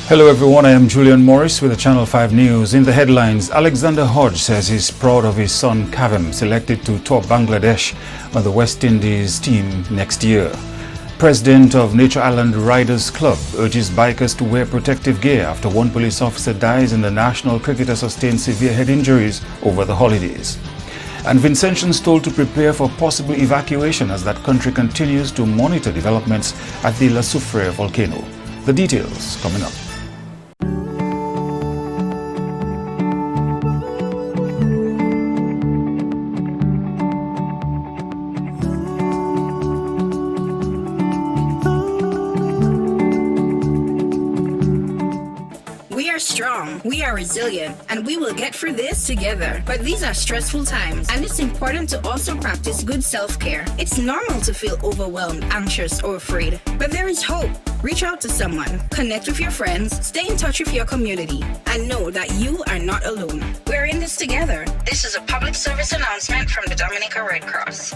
Hello everyone, I am Julian Morris with the Channel 5 News. In the headlines, Alexander Hodge says he's proud of his son Kavem, selected to tour Bangladesh on the West Indies team next year. President of Nature Island Riders Club urges bikers to wear protective gear after one police officer dies and the national cricketer sustained severe head injuries over the holidays. And Vincentians told to prepare for possible evacuation as that country continues to monitor developments at the La Soufrière volcano. The details coming up. We are strong, we are resilient, and we will get through this together. But these are stressful times, and it's important to also practice good self-care. It's normal to feel overwhelmed, anxious, or afraid, but there is hope. Reach out to someone, connect with your friends, stay in touch with your community, and know that you are not alone. We're in this together. This is a public service announcement from the Dominica Red Cross.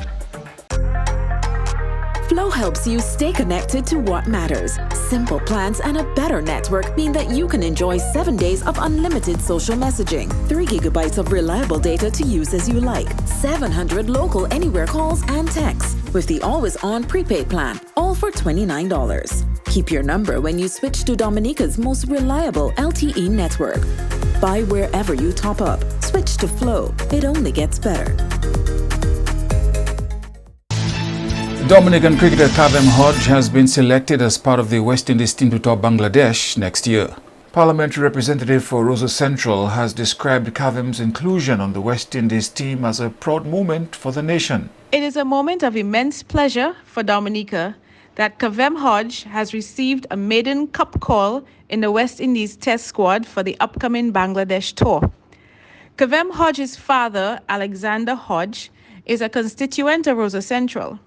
Flow helps you stay connected to what matters. Simple plans and a better network mean that you can enjoy 7 days of unlimited social messaging, 3 gigabytes of reliable data to use as you like, 700 local anywhere calls and texts, with the always-on prepaid plan, all for $29. Keep your number when you switch to Dominica's most reliable LTE network. Buy wherever you top up. Switch to Flow. It only gets better. Dominican cricketer Kavem Hodge has been selected as part of the West Indies team to tour Bangladesh next year. Parliamentary representative for Rosa Central has described Kavem's inclusion on the West Indies team as a proud moment for the nation. It is a moment of immense pleasure for Dominica that Kavem Hodge has received a maiden cup call in the West Indies Test squad for the upcoming Bangladesh tour. Kavem Hodge's father, Alexander Hodge, is a constituent of Rosa Central.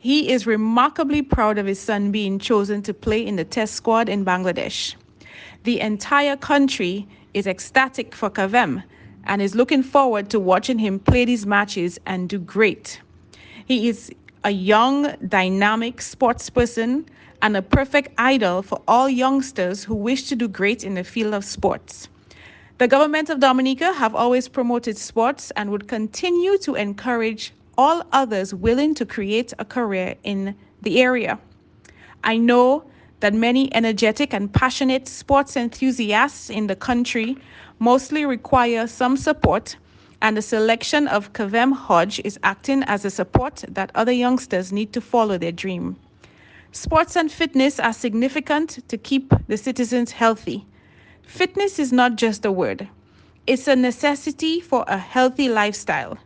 He is remarkably proud of his son being chosen to play in the test squad in Bangladesh. The entire country is ecstatic for Kavem and is looking forward to watching him play these matches and do great. He is a young, dynamic sportsperson and a perfect idol for all youngsters who wish to do great in the field of sports. The government of Dominica have always promoted sports and would continue to encourage all others willing to create a career in the area. I know that many energetic and passionate sports enthusiasts in the country mostly require some support, and the selection of Kavem Hodge is acting as a support that other youngsters need to follow their dream. Sports and fitness are significant to keep the citizens healthy. Fitness is not just a word. It's a necessity for a healthy lifestyle.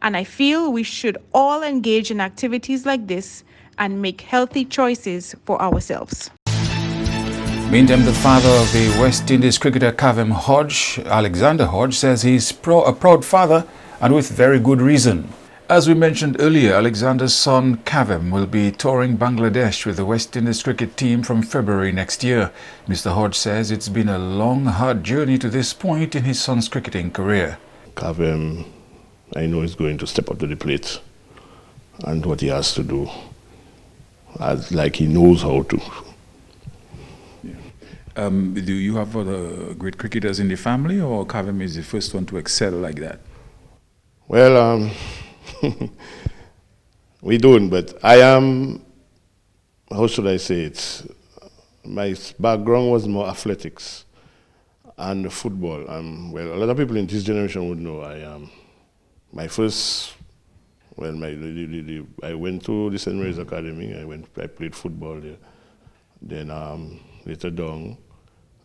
And I feel we should all engage in activities like this and make healthy choices for ourselves. Meantime, the father of the West Indies cricketer Kavem Hodge, Alexander Hodge, says he's a proud father and with very good reason. As we mentioned earlier, Alexander's son Kavem will be touring Bangladesh with the West Indies cricket team from February next year. Mr. Hodge says it's been a long, hard journey to this point in his son's cricketing career. Kavem, I know he's going to step up to the plate and what he has to do, like he knows how to. Yeah. Do you have other great cricketers in the family, or Kavem is the first one to excel like that? Well, we don't, but I am, how should I say it? My background was more athletics and football. Well, a lot of people in this generation would know I am. My first, well, I went to the St. Mary's Academy. I played football there. Then later down,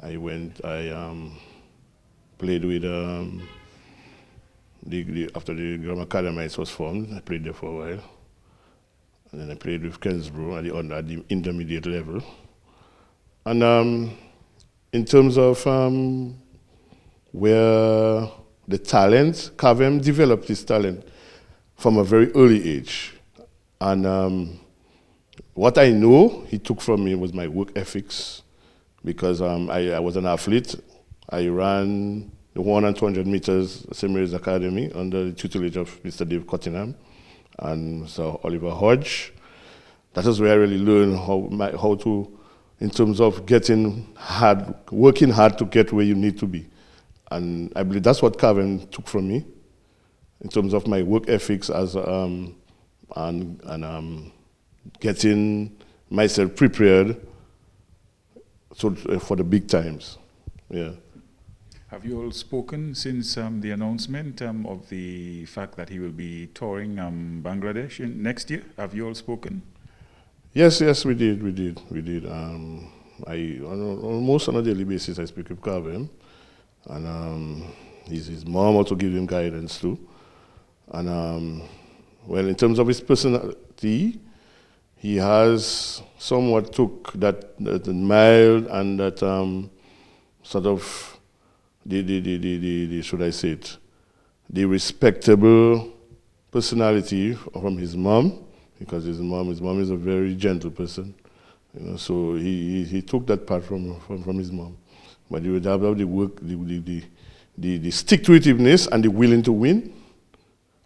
I played with after the Grammar Academy was formed. I played there for a while, and then I played with Kensborough at the intermediate level. And in terms of where the talent, Kavem developed his talent from a very early age. And what I know he took from me was my work ethics, because I was an athlete. I ran the 100 and 200 meters at St. Mary's Academy under the tutelage of Mr. Dave Cottingham and Sir Oliver Hodge. That is where I really learned how to in terms of working hard to get where you need to be. And I believe that's what Kevin took from me in terms of my work ethics and getting myself prepared for the big times. Yeah. Have you all spoken since the announcement of the fact that he will be touring Bangladesh next year? Have you all spoken? Yes, we did. Almost on a daily basis I speak with Kevin, and his mom also gives him guidance too. And well, in terms of his personality, he has somewhat took that mild and that sort of the should I say it, the respectable personality from his mom, because his mom is a very gentle person, you know. So he took that part from his mom, but he would have the work, the stick to itiveness and the willing to win.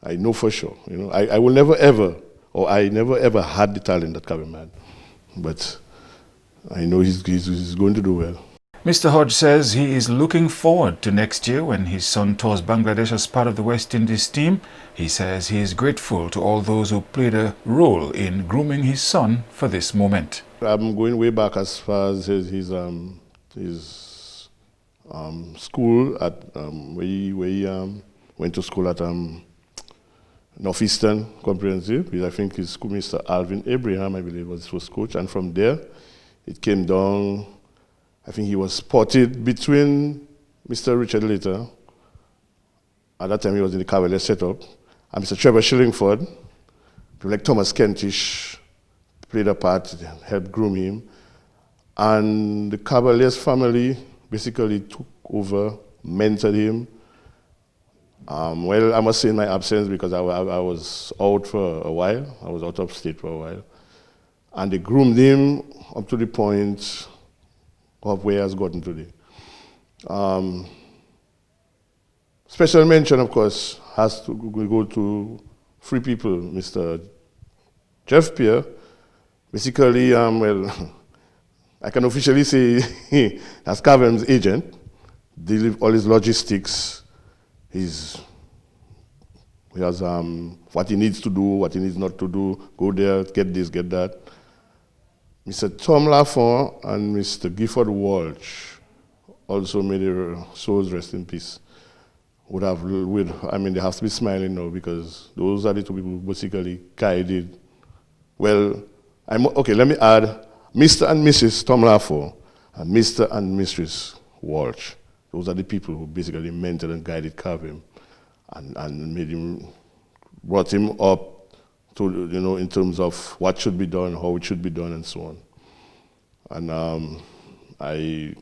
I know for sure, you know. I will never ever, or I never ever had the talent that Kevin had, but I know he's going to do well. Mr. Hodge says he is looking forward to next year when his son tours Bangladesh as part of the West Indies team. He says he is grateful to all those who played a role in grooming his son for this moment. I'm going way back as far as his school at where he went to school at Northeastern Comprehensive. I think his school, Mr. Alvin Abraham, I believe, was his first coach, and from there it came down. I think he was spotted between Mr. Richard Later, at that time he was in the Cavalier setup, and Mr. Trevor Shillingford. People like Thomas Kentish played a part, helped groom him. And the Cavaliers family basically took over, mentored him. Well, I must say in my absence, because I was out for a while. I was out of state for a while. And they groomed him up to the point of where he has gotten today. Special mention, of course, has to go to three people. Mr. Jeff Pierre, basically, well, I can officially say as Kevin's agent, deal with all his logistics. He has what he needs to do, what he needs not to do, go there, get this, get that. Mr. Tom Lafont and Mr. Gifford Walsh also made their souls rest in peace. They have to be smiling now, because those are the two people who basically guided. Well, let me add Mr. and Mrs. Tom Lafont and Mr. and Mrs. Walsh. Those are the people who basically mentored and guided Kevin and brought him up to, you know, in terms of what should be done, how it should be done, and so on. And I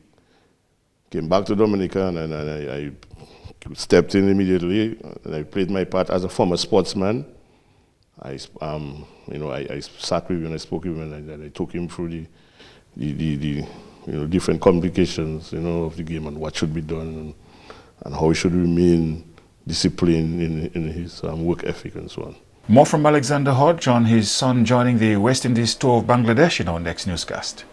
came back to Dominica, and I stepped in immediately, and I played my part as a former sportsman. I sat with him and I spoke with him, and I took him through the different complications, of the game and what should be done and how he should remain disciplined in his work ethic and so on. More from Alexander Hodge on his son joining the West Indies tour of Bangladesh in our next newscast.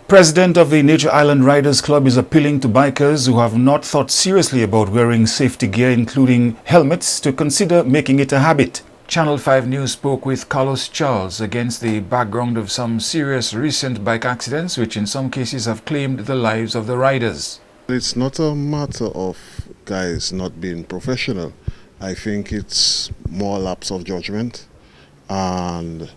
President of the Nature Island Riders Club is appealing to bikers who have not thought seriously about wearing safety gear, including helmets, to consider making it a habit. Channel 5 News spoke with Carlos Charles against the background of some serious recent bike accidents, which in some cases have claimed the lives of the riders. It's not a matter of guys not being professional. I think it's more lapse of judgment. And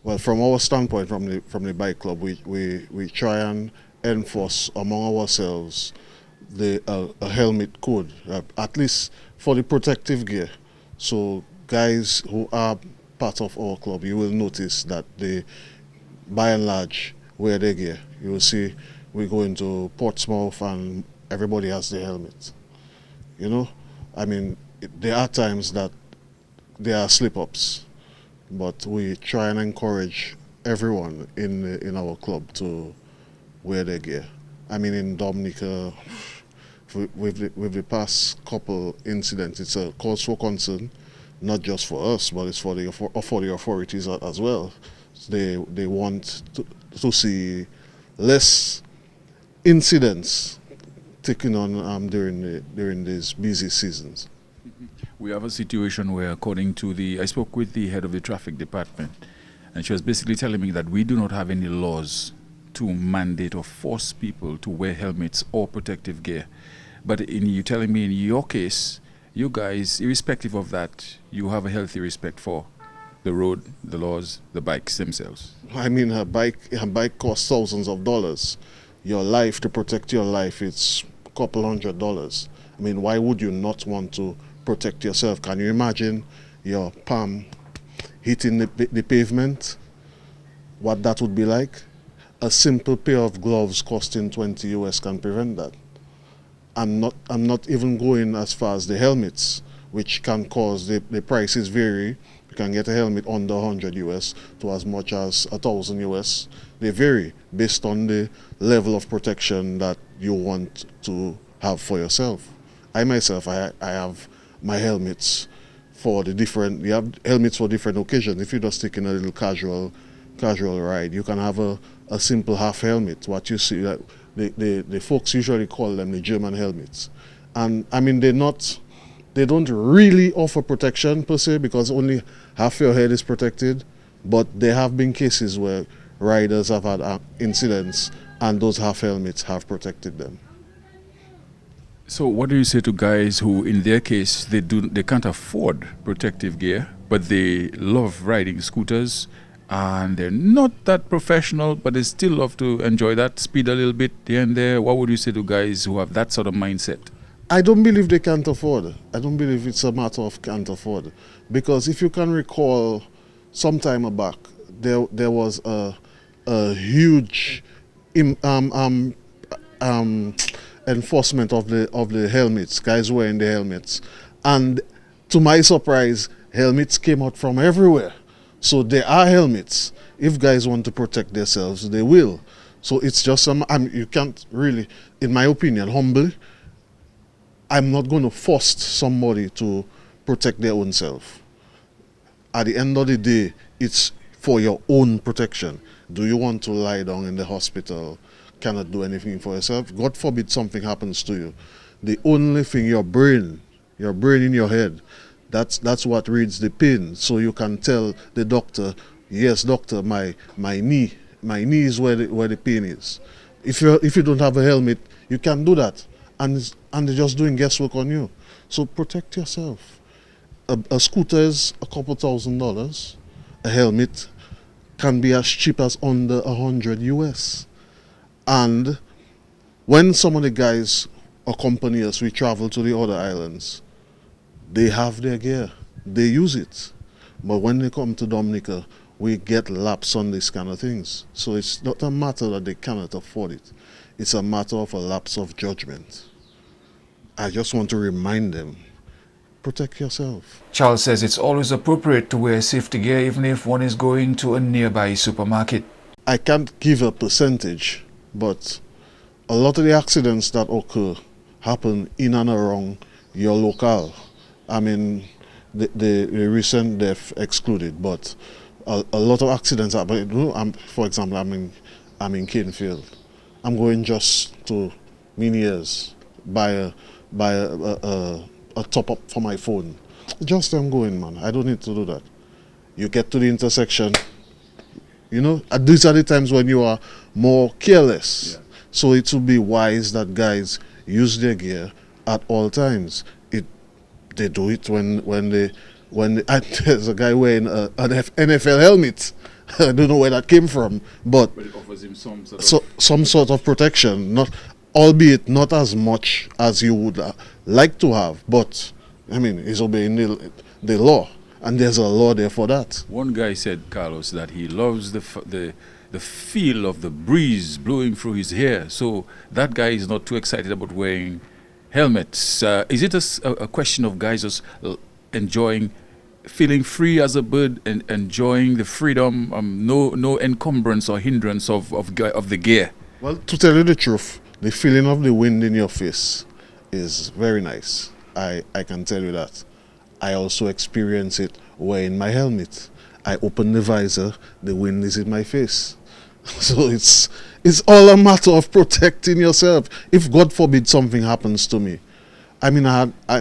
well, from our standpoint, from the bike club, we try and enforce among ourselves a helmet code, at least for the protective gear. So guys who are part of our club, you will notice that they, by and large, wear their gear. You will see we go into Portsmouth and everybody has their helmet. There are times that there are slip-ups, but we try and encourage everyone in our club to wear their gear. In Dominica, with the past couple incidents, it's a cause for concern, not just for us, but it's for the authorities as well. They want to see less incidents taken on during these busy seasons. We have a situation where, according to I spoke with the head of the traffic department, and she was basically telling me that we do not have any laws to mandate or force people to wear helmets or protective gear. But you telling me in your case, you guys, irrespective of that, you have a healthy respect for the road, the laws, the bikes themselves. I mean, a bike costs thousands of dollars. Your life, to protect your life, it's a couple $100. I mean, why would you not want to protect yourself? Can you imagine your palm hitting the pavement? What that would be like? A simple pair of gloves costing 20 US can prevent that. I'm not even going as far as the helmets, which can cause the prices vary. You can get a helmet under 100 US to as much as 1,000 US. They vary based on the level of protection that you want to have for yourself. I myself, I have my helmets for you have helmets for different occasions. If you're just taking a little casual ride, you can have a simple half helmet. What you see, the folks usually call them the German helmets. And I mean, they don't really offer protection per se, because only half your head is protected, but there have been cases where riders have had incidents and those half helmets have protected them. So what do you say to guys who, in their case, they can't afford protective gear, but they love riding scooters, and they're not that professional, but they still love to enjoy that, speed a little bit here and there? What would you say to guys who have that sort of mindset? I don't believe they can't afford. I don't believe it's a matter of can't afford. Because if you can recall, some time back, there was a huge enforcement of the helmets, guys wearing the helmets. And to my surprise, helmets came out from everywhere. So there are helmets. If guys want to protect themselves, they will. So it's just you can't really, in my opinion, humbly, I'm not going to force somebody to protect their own self. At the end of the day, it's for your own protection. Do you want to lie down in the hospital, cannot do anything for yourself? God forbid something happens to you. The only thing, your brain in your head, that's what reads the pain. So you can tell the doctor, yes, doctor, my knee is where the pain is. If you don't have a helmet, you can't do that. And they're just doing guesswork on you. So protect yourself. A scooter is a couple $1,000. A helmet can be as cheap as under 100 US. And when some of the guys accompany us, we travel to the other islands, they have their gear. They use it. But when they come to Dominica, we get lapse on these kind of things. So it's not a matter that they cannot afford it. It's a matter of a lapse of judgment. I just want to remind them, protect yourself. Charles says it's always appropriate to wear safety gear even if one is going to a nearby supermarket. I can't give a percentage, but a lot of the accidents that occur happen in and around your locale. I mean, the recent death excluded, but a lot of accidents happen. For example, I'm in Canefield. I'm going just to Miniers, buy a top up for my phone. Just I'm going, man. I don't need to do that. You get to the intersection, these are the times when you are more careless. Yeah. So it would be wise that guys use their gear at all times. They do it when there's a guy wearing an NFL helmet. I don't know where that came from, but it offers him some sort of protection, albeit not as much as you would like to have, but I mean, he's obeying the law, and there's a law there for that. One guy said, Carlos, that he loves the feel of the breeze blowing through his hair, so that guy is not too excited about wearing helmets. Is it a question of guys just feeling free as a bird and enjoying the freedom, no encumbrance or hindrance of the gear? Well, to tell you the truth, the feeling of the wind in your face is very nice. I can tell you that. I also experience it wearing my helmet. I open the visor, the wind is in my face. So it's all a matter of protecting yourself. If God forbid something happens to me, I mean,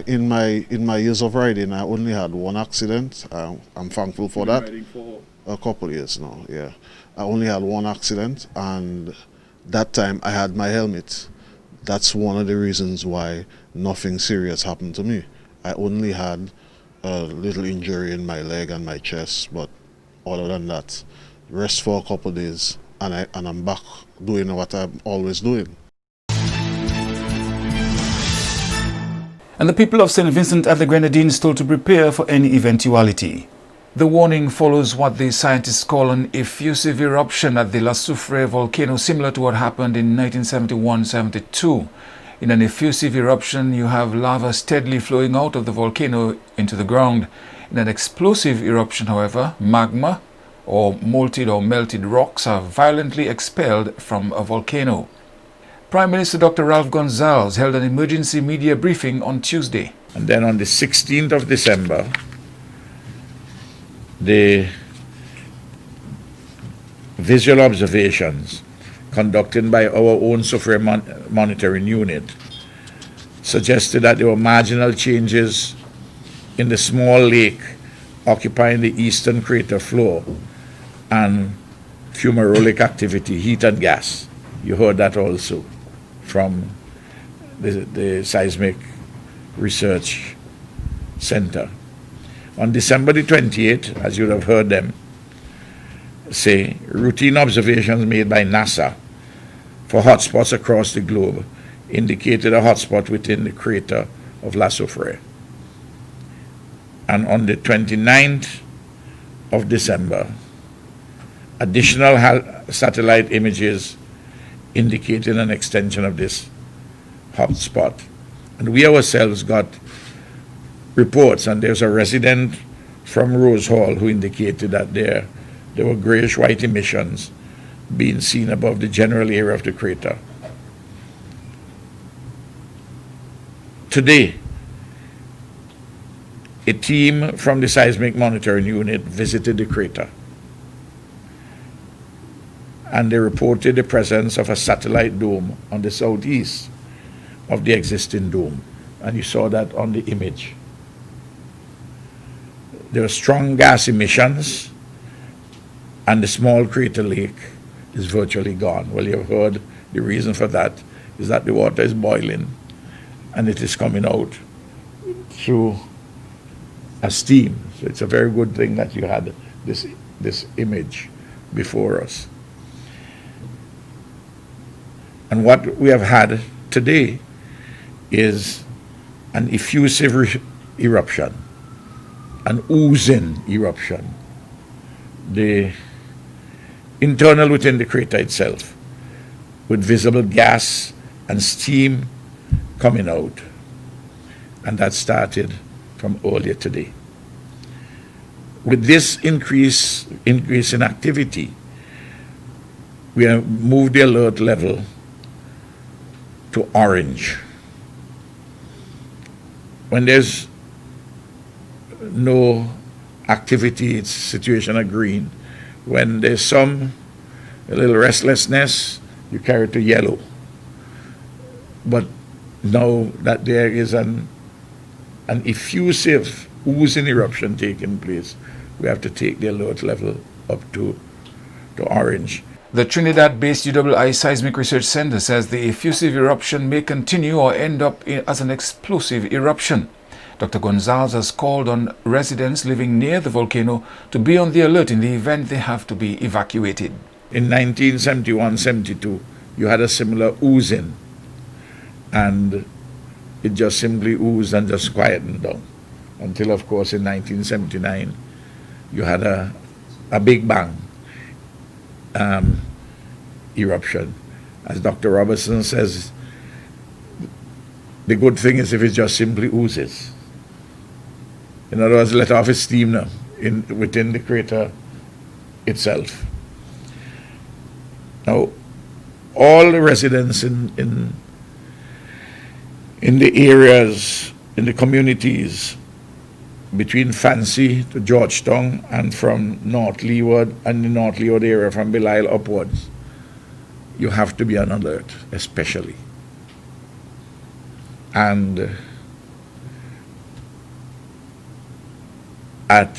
in my years of riding, I only had one accident. I'm thankful for that. Riding for a couple of years now, yeah. I only had one accident, and that time I had my helmet. That's one of the reasons why nothing serious happened to me. I only had a little injury in my leg and my chest, but other than that, rest for a couple of days, and I'm back doing what I'm always doing. And the people of St. Vincent and the Grenadines told to prepare for any eventuality. The warning follows what the scientists call an effusive eruption at the La Soufrière volcano, similar to what happened in 1971-72. In an effusive eruption, you have lava steadily flowing out of the volcano into the ground. In an explosive eruption, however, magma or molted or melted rocks are violently expelled from a volcano. Prime Minister Dr. Ralph Gonsalves held an emergency media briefing on Tuesday. And then on the 16th of December, the visual observations conducted by our own Soufrière monitoring unit suggested that there were marginal changes in the small lake occupying the eastern crater floor and fumarolic activity, heat and gas. You heard that also from the Seismic Research Center. On December the 28th, as you would have heard them say, routine observations made by NASA for hotspots across the globe indicated a hotspot within the crater of La Soufrière. And on the 29th of December, additional satellite images indicated an extension of this hotspot. And we ourselves got reports, and there's a resident from Rose Hall who indicated that there were grayish-white emissions being seen above the general area of the crater. Today, a team from the Seismic Monitoring Unit visited the crater, and they reported the presence of a satellite dome on the southeast of the existing dome, and you saw that on the image. There are strong gas emissions, and the small crater lake is virtually gone. Well, you've heard the reason for that is that the water is boiling, and it is coming out through a steam. So it's a very good thing that you had this image before us. And what we have had today is an effusive eruption, an oozing eruption. The internal within the crater itself, with visible gas and steam coming out. And that started from earlier today. With this increase in activity, we have moved the alert level to orange. When there's no activity, it's situation of green. When there's a little restlessness, you carry it to yellow. But now that there is an effusive oozing eruption taking place, we have to take the alert level up to orange. The Trinidad-based UII Seismic Research Center says the effusive eruption may continue or end up as an explosive eruption. Dr. Gonsalves has called on residents living near the volcano to be on the alert in the event they have to be evacuated. In 1971-72, you had a similar oozing, and it just simply oozed and just quietened down. Until, of course, in 1979, you had a Big Bang eruption. As Dr. Robertson says, the good thing is if it just simply oozes. In other words, let off its steam now within the crater itself. Now, all the residents in the areas, in the communities between Fancy to Georgetown and from North Leeward and the North Leeward area from Belial upwards, you have to be on alert, especially. And at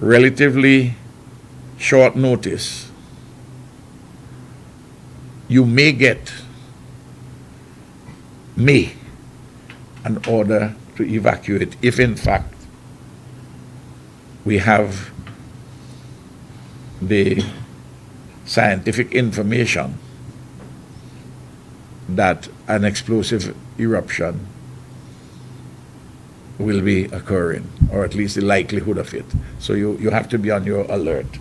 relatively short notice, you may get an order to evacuate if in fact we have the scientific information that an explosive eruption will be occurring, or at least the likelihood of it. So you have to be on your alert.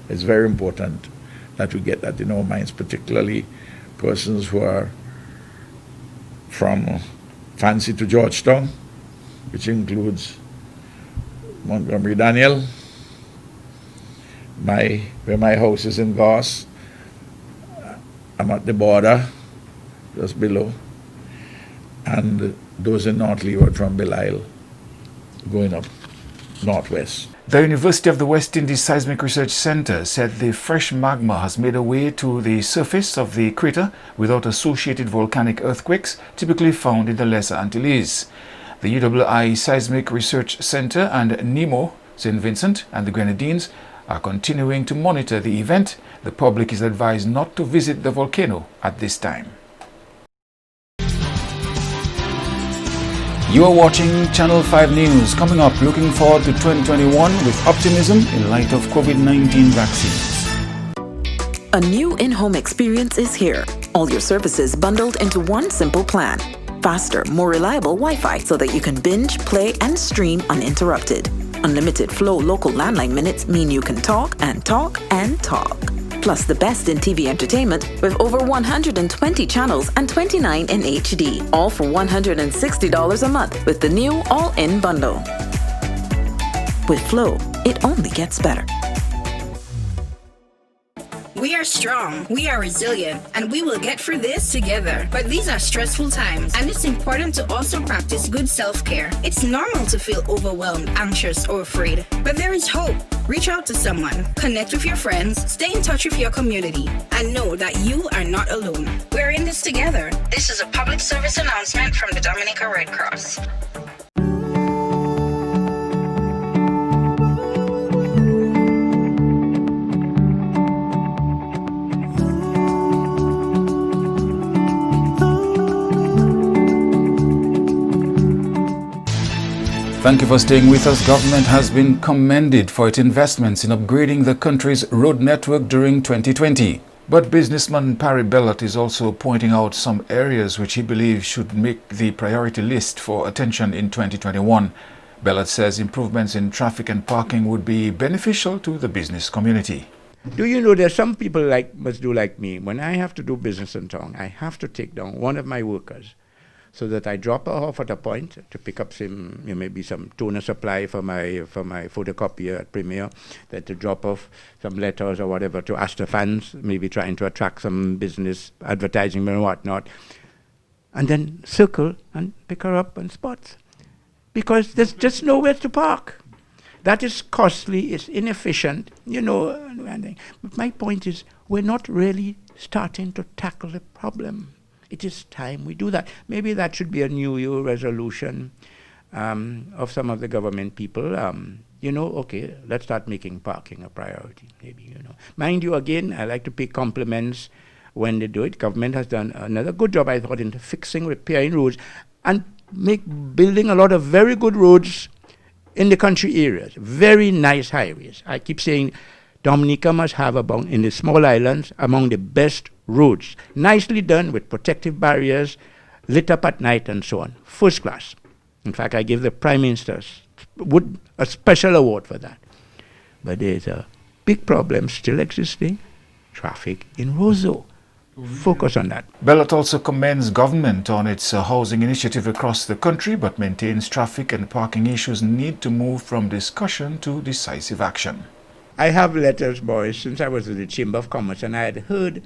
It's very important that we get that in our minds, particularly persons who are from Fancy to Georgetown, which includes Montgomery Daniel, where my house is in Goss. I'm at the border, just below, and those in North Leeward from Belial going up northwest. The University of the West Indies Seismic Research Center said the fresh magma has made a way to the surface of the crater without associated volcanic earthquakes typically found in the Lesser Antilles. The UWI Seismic Research Center and NEMO, St. Vincent and the Grenadines are continuing to monitor the event. The public is advised not to visit the volcano at this time. You are watching Channel 5 News. Coming up, looking forward to 2021 with optimism in light of COVID-19 vaccines. A new in-home experience is here. All your services bundled into one simple plan. Faster, more reliable Wi-Fi so that you can binge, play, and stream uninterrupted. Unlimited flow local landline minutes mean you can talk and talk and talk. Plus the best in TV entertainment with over 120 channels and 29 in HD, all for $160 a month with the new all-in bundle. With Flow, it only gets better. We are strong, we are resilient, and we will get through this together. But these are stressful times, and it's important to also practice good self-care. It's normal to feel overwhelmed, anxious, or afraid, but there is hope. Reach out to someone, connect with your friends, stay in touch with your community, and know that you are not alone. We're in this together. This is a public service announcement from the Dominica Red Cross. Thank you for staying with us. Government has been commended for its investments in upgrading the country's road network during 2020. But businessman Parry Bellot is also pointing out some areas which he believes should make the priority list for attention in 2021. Bellot says improvements in traffic and parking would be beneficial to the business community. Do you know there's some people must do like me. When I have to do business in town, I have to take down one of my workers, so that I drop her off at a point to pick up some, maybe some toner supply for my photocopier at Premier, then to drop off some letters or whatever to ask the fans, maybe trying to attract some business advertising and whatnot, and then circle and pick her up on spots, because there's just nowhere to park. That is costly, it's inefficient, But my point is, we're not really starting to tackle the problem. It is time we do that. Maybe that should be a New Year resolution of some of the government people. Okay, let's start making parking a priority, maybe. Mind you, again, I like to pay compliments when they do it. Government has done another good job, I thought, in fixing, repairing roads, and building a lot of very good roads in the country areas, very nice highways. I keep saying Dominica must have, in the small islands, among the best roads, nicely done with protective barriers, lit up at night and so on. First class. In fact, I give the Prime Minister a special award for that. But there's a big problem still existing, traffic in Roseau. Focus on that. Bellot also commends government on its housing initiative across the country, but maintains traffic and parking issues need to move from discussion to decisive action. I have letters, boys, since I was at the Chamber of Commerce, and I had heard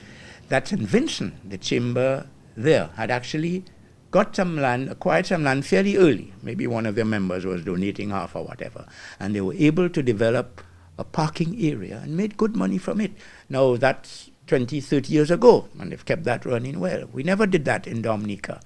that St. Vincent, the chamber there, had actually got some land, acquired some land fairly early. Maybe one of their members was donating half or whatever. And they were able to develop a parking area and made good money from it. Now, that's 20, 30 years ago, and they've kept that running well. We never did that in Dominica.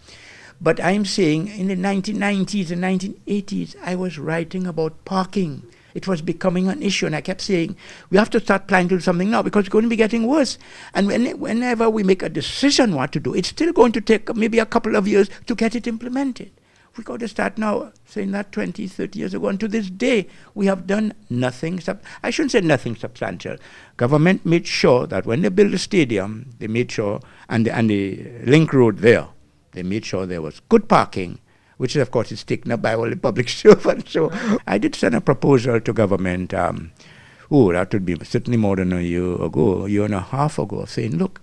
But I'm saying in the 1990s and 1980s, I was writing about parking. It was becoming an issue, and I kept saying, we have to start planning to do something now because it's going to be getting worse. And whenever we make a decision what to do, it's still going to take maybe a couple of years to get it implemented. We got to start now, saying that 20, 30 years ago, and to this day, we have done nothing. I shouldn't say nothing substantial. Government made sure that when they built the stadium, they made sure, and the link road there, they made sure there was good parking, which of course is taken up by all the public servants. So I did send a proposal to government, that would be certainly more than a year and a half ago, saying, look,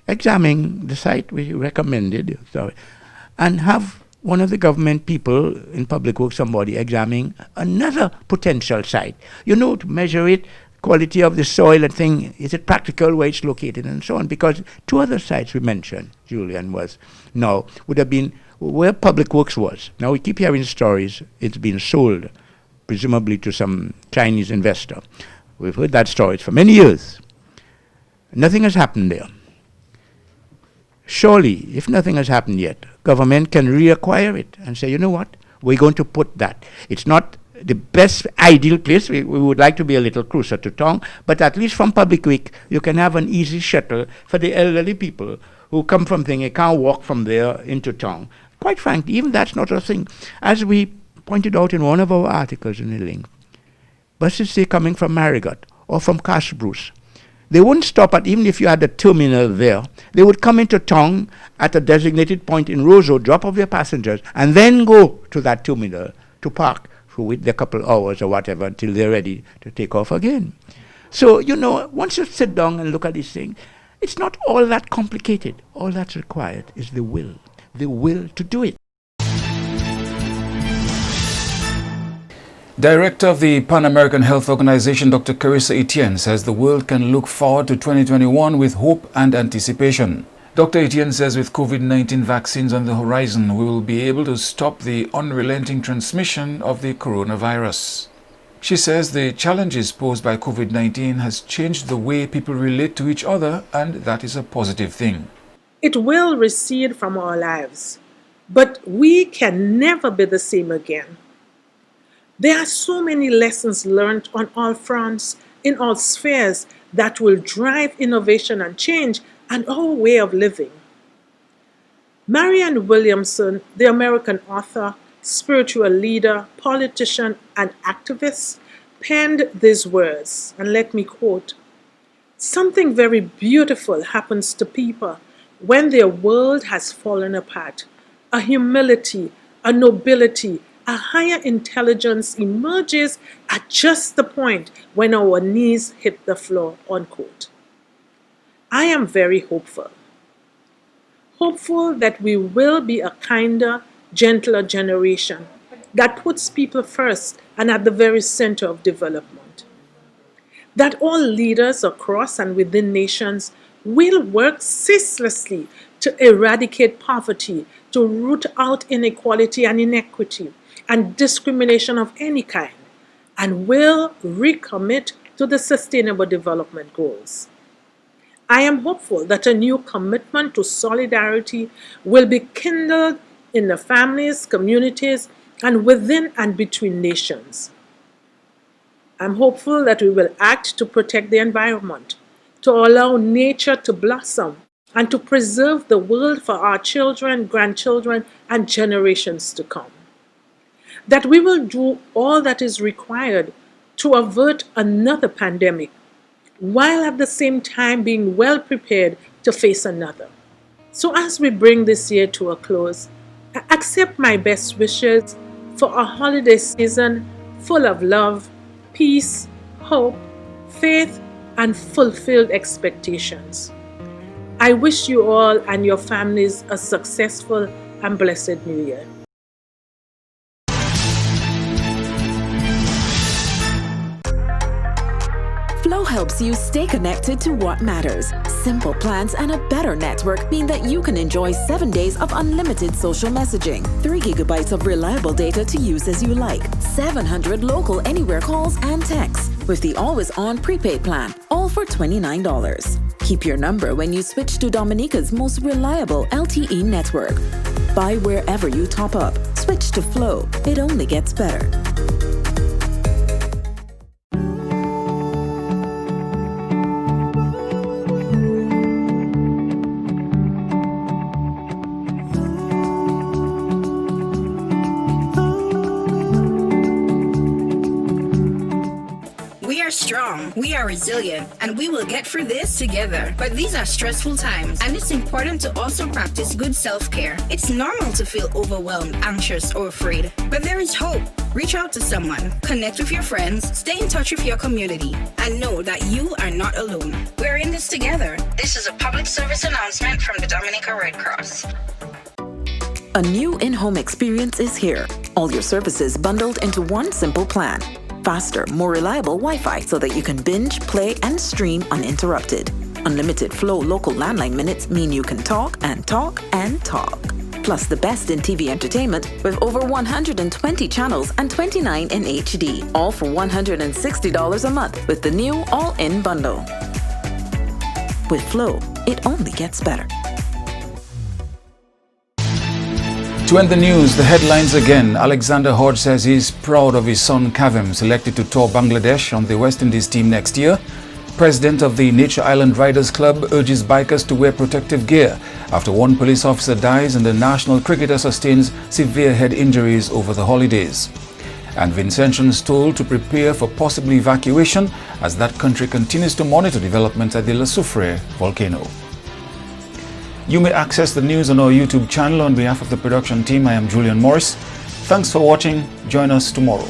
examine the site we recommended, and have one of the government people in public works, somebody examining another potential site, to measure it, quality of the soil and thing, is it practical where it's located and so on. Because two other sites we mentioned, Julian, would have been where public works was. Now we keep hearing stories, it's been sold, presumably to some Chinese investor. We've heard that story for many years. Nothing has happened there. Surely, if nothing has happened yet, government can reacquire it and say, you know what, we're going to put that. It's not the best ideal place. We would like to be a little closer to town, but at least from Public Week, you can have an easy shuttle for the elderly people who come from thing, they can't walk from there into town. Quite frankly, even that's not a thing. As we pointed out in one of our articles in the link, buses say coming from Marigot or from Castle-Bruce, they wouldn't stop at, even if you had a terminal there, they would come into town at a designated point in Roseau, drop off their passengers, and then go to that terminal to park for wait a couple hours or whatever until they're ready to take off again. So, once you sit down and look at this thing, it's not all that complicated. All that's required is the will to do it. Director of the Pan American Health Organization, Dr. Carissa Etienne, says the world can look forward to 2021 with hope and anticipation. Dr. Etienne says with COVID-19 vaccines on the horizon, we will be able to stop the unrelenting transmission of the coronavirus. She says the challenges posed by COVID-19 has changed the way people relate to each other, and that is a positive thing. It will recede from our lives, but we can never be the same again. There are so many lessons learned on all fronts, in all spheres, that will drive innovation and change and our way of living. Marianne Williamson, the American author, spiritual leader, politician, and activist, penned these words, and let me quote, "Something very beautiful happens to people when their world has fallen apart. A humility, a nobility, a higher intelligence emerges at just the point when our knees hit the floor," unquote. I am very hopeful. Hopeful that we will be a kinder, gentler generation that puts people first and at the very center of development. That all leaders across and within nations will work ceaselessly to eradicate poverty, to root out inequality and inequity and discrimination of any kind, and will recommit to the Sustainable Development Goals. I am hopeful that a new commitment to solidarity will be kindled in the families, communities, and within and between nations. I'm hopeful that we will act to protect the environment, to allow nature to blossom, and to preserve the world for our children, grandchildren, and generations to come. That we will do all that is required to avert another pandemic, while at the same time being well prepared to face another. So as we bring this year to a close, I accept my best wishes for a holiday season full of love, peace, hope, faith, and fulfilled expectations. I wish you all and your families a successful and blessed New Year. Flow helps you stay connected to what matters. Simple plans and a better network mean that you can enjoy 7 days of unlimited social messaging, 3 gigabytes of reliable data to use as you like, 700 local anywhere calls and texts with the always-on prepaid plan, all for $29. Keep your number when you switch to Dominica's most reliable LTE network. Buy wherever you top up. Switch to Flow. It only gets better. We are strong, we are resilient, and we will get through this together. But these are stressful times, and it's important to also practice good self-care. It's normal to feel overwhelmed, anxious, or afraid, but there is hope. Reach out to someone, connect with your friends, stay in touch with your community, and know that you are not alone. We're in this together. This is a public service announcement from the Dominica Red Cross. A new in-home experience is here. All your services bundled into one simple plan. Faster, more reliable Wi-Fi so that you can binge, play, and stream uninterrupted. Unlimited Flow local landline minutes mean you can talk and talk and talk. Plus the best in TV entertainment with over 120 channels and 29 in HD, all for $160 a month with the new all-in bundle. With Flow, it only gets better. To end the news, the headlines again. Alexander Hodge says he's proud of his son Kavem, selected to tour Bangladesh on the West Indies team next year. President of the Nature Island Riders Club urges bikers to wear protective gear after one police officer dies and the national cricketer sustains severe head injuries over the holidays. And Vincentians told to prepare for possible evacuation as that country continues to monitor developments at the La Soufrière volcano. You may access the news on our YouTube channel. On behalf of the production team, I am Julian Morris. Thanks for watching. Join us tomorrow.